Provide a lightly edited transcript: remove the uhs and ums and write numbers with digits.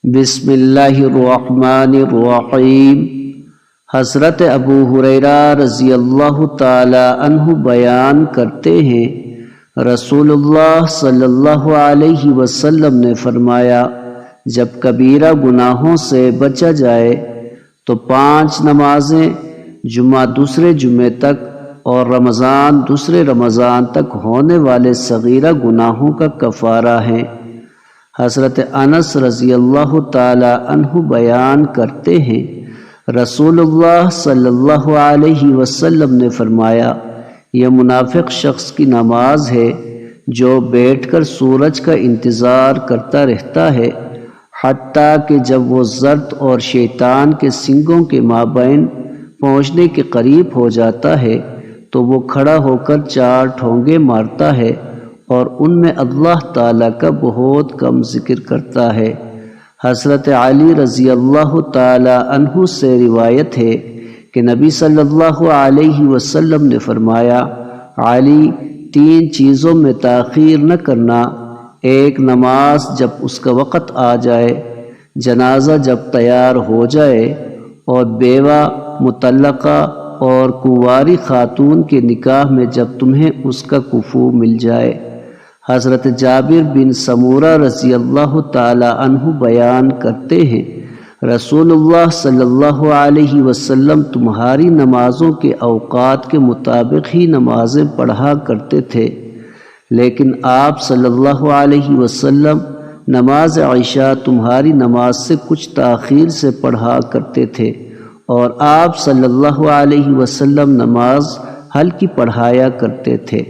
بسم اللہ الرحمن الرحیم۔ حضرت ابو ہریرہ رضی اللہ تعالی عنہ بیان کرتے ہیں، رسول اللہ صلی اللہ علیہ وسلم نے فرمایا، جب کبیرہ گناہوں سے بچا جائے تو 5 نمازیں جمعہ دوسرے جمعے تک اور رمضان دوسرے رمضان تک ہونے والے صغیرہ گناہوں کا کفارہ ہیں۔ حضرت انس رضی اللہ تعالی عنہ بیان کرتے ہیں، رسول اللہ صلی اللہ علیہ وسلم نے فرمایا، یہ منافق شخص کی نماز ہے جو بیٹھ کر سورج کا انتظار کرتا رہتا ہے حتیٰ کہ جب وہ زرد اور شیطان کے سنگوں کے مابین پہنچنے کے قریب ہو جاتا ہے تو وہ کھڑا ہو کر 4 ٹھونگے مارتا ہے اور ان میں اللہ تعالیٰ کا بہت کم ذکر کرتا ہے۔ حضرت علی رضی اللہ تعالی عنہ سے روایت ہے کہ نبی صلی اللہ علیہ وسلم نے فرمایا، علی 3 چیزوں میں تاخیر نہ کرنا، ایک نماز جب اس کا وقت آ جائے، جنازہ جب تیار ہو جائے، اور بیوہ، مطلقہ اور کنواری خاتون کے نکاح میں جب تمہیں اس کا کفو مل جائے۔ حضرت جابر بن سمورہ رضی اللہ تعالی عنہ بیان کرتے ہیں، رسول اللہ صلی اللہ علیہ وسلم تمہاری نمازوں کے اوقات کے مطابق ہی نمازیں پڑھا کرتے تھے، لیکن آپ صلی اللہ علیہ وسلم نماز عشاء تمہاری نماز سے کچھ تاخیر سے پڑھا کرتے تھے، اور آپ صلی اللہ علیہ وسلم نماز ہلکی پڑھایا کرتے تھے۔